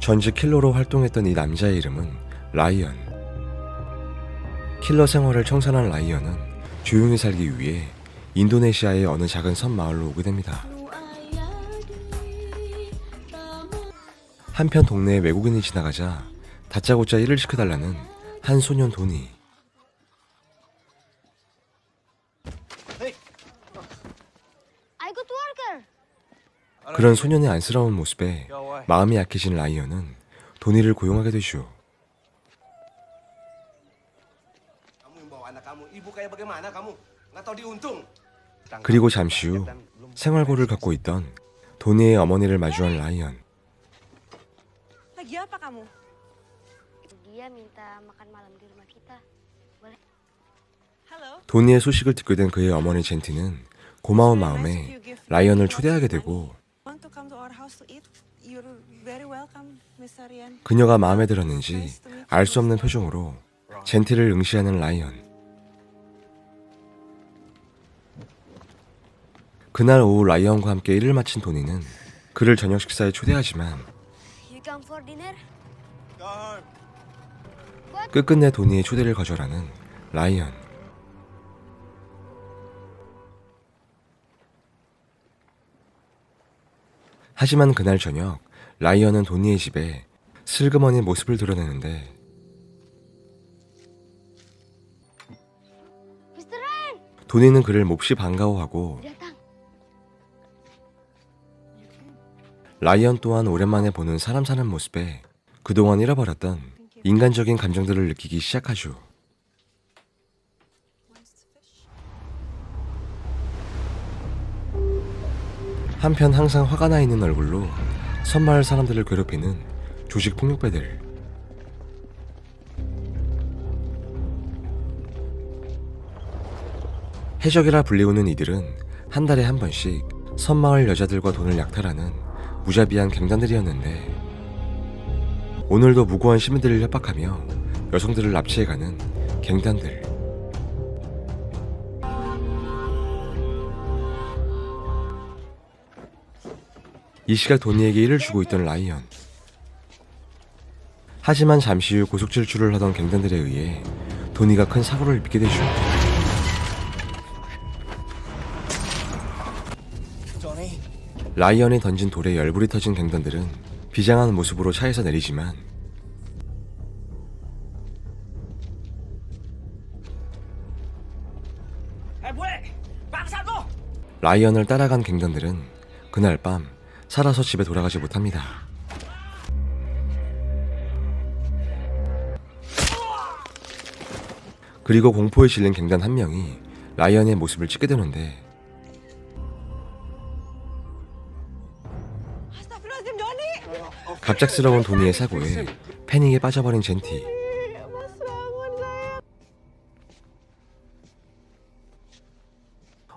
전직 킬러로 활동했던 이 남자의 이름은 라이언. 킬러 생활을 청산한 라이언은 조용히 살기 위해 인도네시아의 어느 작은 섬 마을로 오게 됩니다. 한편 동네에 외국인이 지나가자 다짜고짜 일을 시켜달라는 한 소년 도니. 그런 소년의 안쓰러운 모습에 마음이 약해진 라이언은 도니를 고용하게 되죠. 그리고 잠시 후 생활고를 갖고 있던 도니의 어머니를 마주한 라이언. Lagi apa kamu? Dia minta makan malam di rumah kita. Boleh? Halo. 도니의 소식을 듣게 된 그의 어머니 젠티는 고마운 마음에 라이언을 초대하게 되고 Want to come to our house to eat? You're very welcome, Miss Arian. 그녀가 마음에 들었는지 알 수 없는 표정으로 젠티를 응시하는 라이언. 그날 오후 라이언과 함께 일을 마친 도니는 그를 저녁 식사에 초대하지만 You come for dinner? 끝끝내 도니의 초대를 거절하는 라이언. 하지만 그날 저녁 라이언은 도니의 집에 슬그머니 모습을 드러내는데 Mr. Ryan! 도니는 그를 몹시 반가워하고 Datang. 라이언 또한 오랜만에 보는 사람 사는 모습에 그동안 잃어버렸던 인간적인 감정들을 느끼기 시작하죠. 한편 항상 화가 나 있는 얼굴로 섬마을 사람들을 괴롭히는 조직 폭력배들. 해적이라 불리우는 이들은 한 달에 한 번씩 섬마을 여자들과 돈을 약탈하는 무자비한 갱단들이었는데 오늘도 무고한 시민들을 협박하며 여성들을 납치해가는 갱단들. 이 시각 도니에게 일을 주고 있던 라이언. 하지만 잠시 후 고속 질주를 하던 갱단들에 의해 도니가 큰 사고를 입게 되죠. 라이언이 던진 돌에 열불이 터진 갱단들은 비장한 모습으로 차에서 내리지만 라이언을 따라간 갱단들은 그날 밤 살아서 집에 돌아가지 못합니다. 그리고 공포에 질린 갱단 한 명이 라이언의 모습을 찍게 되는데 Astagfirullahaladzim, Doni. 갑작스러운 도니의 사고에 패닉에 빠져버린 젠티. Mas bangun saya.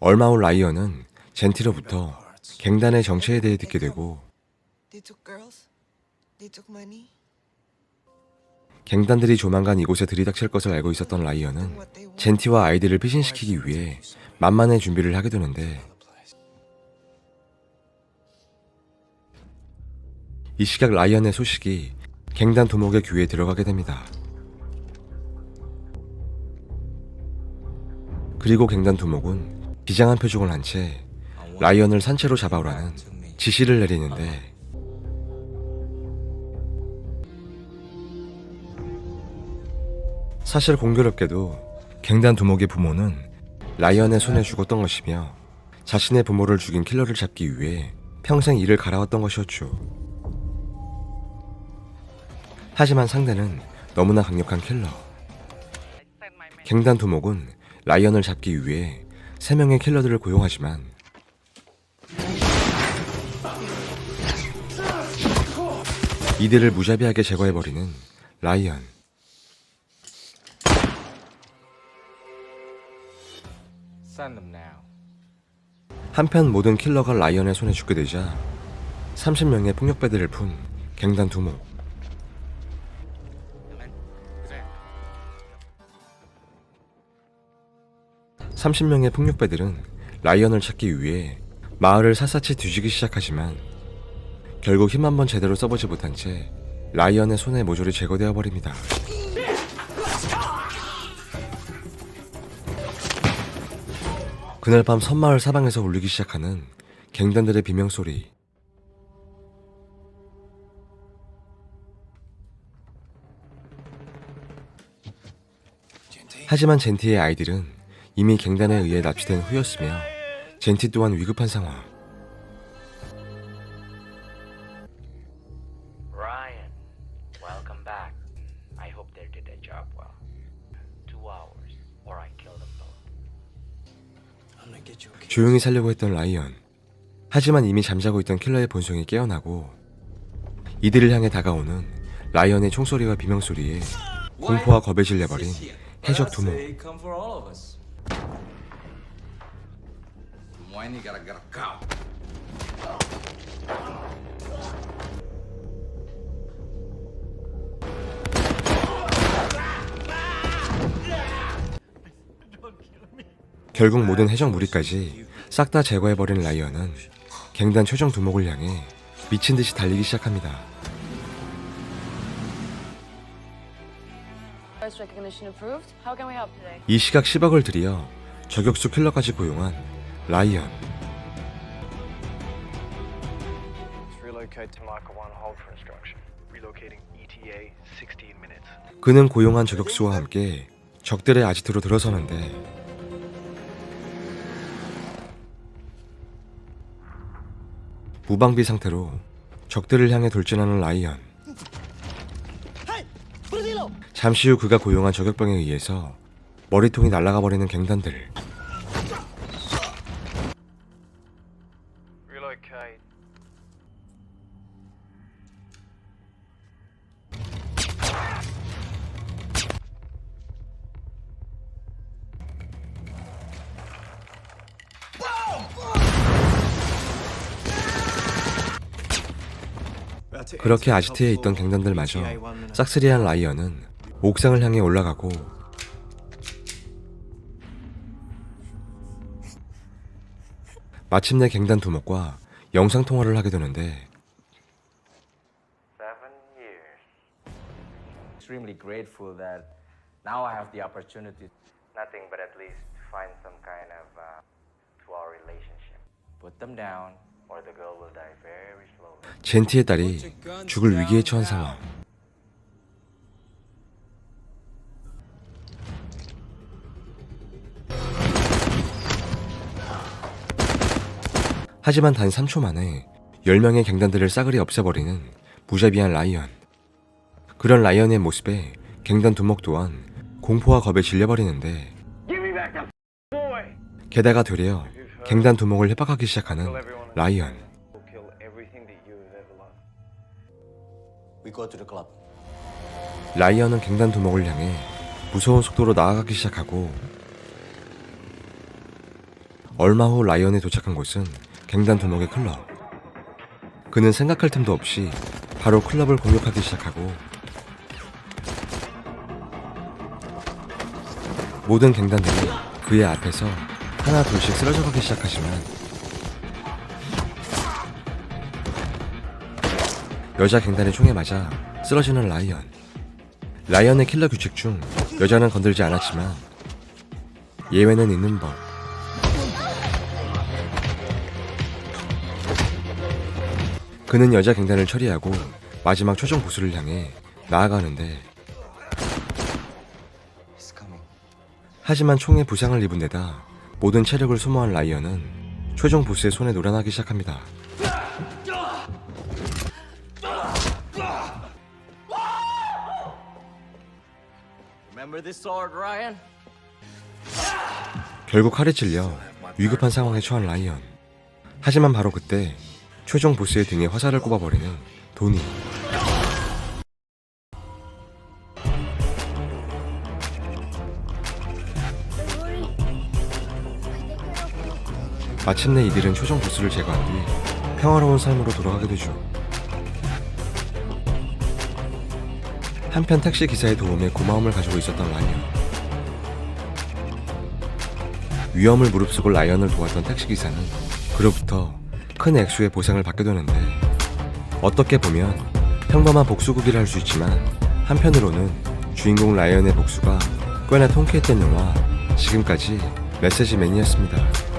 얼마 후 라이언은 젠티로부터 갱단의 정체에 대해 듣게 되고 They took girls. They took money. 갱단들이 조만간 이곳에 들이닥칠 것을 알고 있었던 라이언은 젠티와 아이들을 피신시키기 위해 만만의 준비를 하게 되는데 이 시각 라이언의 소식이 갱단 두목의 귀에 들어가게 됩니다. 그리고 갱단 두목은 비장한 표정을 한 채 라이언을 산채로 잡아오라는 지시를 내리는데 사실 공교롭게도 갱단 두목의 부모는 라이언의 손에 죽었던 것이며 자신의 부모를 죽인 킬러를 잡기 위해 평생 이를 갈아왔던 것이었죠. 하지만 상대는 너무나 강력한 킬러. 갱단 두목은 라이언을 잡기 위해 3명의 킬러들을 고용하지만 이들을 무자비하게 제거해버리는 라이언. 한편 모든 킬러가 라이언의 손에 죽게 되자 30명의 폭력배들을 푼 갱단 두목. (30명의) 폭력배들은 라이언을 찾기 위해 마을을 샅샅이 뒤지기 시작하지만 결국 힘 한번 제대로 써보지 못한 채 라이언의 손에 모조리 제거되어 버립니다. 그날 밤 섬마을 사방에서 울리기 시작하는 갱단들의 비명소리. 하지만 젠티의 아이들은 이미 갱단에 의해 납치된 후였으며 젠티 또한 위급한 상황. Ryan, welcome back. I hope they did their job well. 2 hours, or I kill them both. 조용히 살려고 했던 라이언. 하지만 이미 잠자고 있던 킬러의 본성이 깨어나고 이들을 향해 다가오는 라이언의 총소리와 비명소리에 공포와 겁에 질려버린 해적 두목. 결국 모든 해적 무리까지 싹 다 제거해버린 라이언은 갱단 최종 두목을 향해 미친듯이 달리기 시작합니다. Voice recognition approved. How can we help today? 이 시각 10억을 들여 저격수 킬러까지 고용한 라이언. Relocate to Marker 1, hold for instruction. Relocating ETA 16 minutes. 그는 고용한 저격수와 함께 적들의 아지트로 들어서는데 무방비 상태로 적들을 향해 돌진하는 라이언. 잠시 후 그가 고용한 저격병에 의해서 머리통이 날아가 버리는 갱단들. Relocate. 그렇게 아지트에 있던 갱단들마저 싹쓸이한 라이언은 옥상을 향해 올라가고 마침내 갱단 두목과 영상통화를 하게 되는데 7 years. Extremely grateful that now I have the opportunity. Nothing but at least find some kind of to our relationship. Put them down, or the girl will die very slowly. 젠티의 딸이 죽을 위기에 처한 상황. 하지만 단 3초 만에 10명의 갱단들을 싸그리 없애버리는 무자비한 라이언. 그런 라이언의 모습에 갱단 두목 또한 공포와 겁에 질려버리는데 게다가 되려 갱단 두목을 협박하기 시작하는 라이언. We'll kill everything that you have ever loved. We go to the club. 라이언은 갱단 두목을 향해 무서운 속도로 나아가기 시작하고 얼마 후 라이언이 도착한 곳은 갱단 두목의 클럽. 그는 생각할 틈도 없이 바로 클럽을 공격하기 시작하고 모든 갱단들이 그의 앞에서 하나 둘씩 쓰러져가기 시작하지만 여자 갱단의 총에 맞아 쓰러지는 라이언. 라이언의 킬러 규칙 중 여자는 건들지 않았지만 예외는 있는 법. 그는 여자 갱단을 처리하고 마지막 최종 보스를 향해 나아가는데 하지만 총에 부상을 입은 데다 모든 체력을 소모한 라이언은 최종 보스의 손에 노란하기 시작합니다. Remember this sword, Ryan? 결국 칼에 찔려 위급한 상황에 처한 라이언. 하지만 바로 그때 최종 보스의 등에 화살을 꼽아버리는 도니. 마침내 이들은 최종 보스를 제거한 뒤 평화로운 삶으로 돌아가게 되죠. 한편 택시 기사의 도움에 고마움을 가지고 있었던 라이언. 위험을 무릅쓰고 라이언을 도왔던 택시 기사는 그로부터 큰 액수의 보상을 받게 되는데 어떻게 보면 평범한 복수극이라 할 수 있지만 한편으로는 주인공 라이언의 복수가 꽤나 통쾌했던 영화 지금까지 메시지맨이었습니다.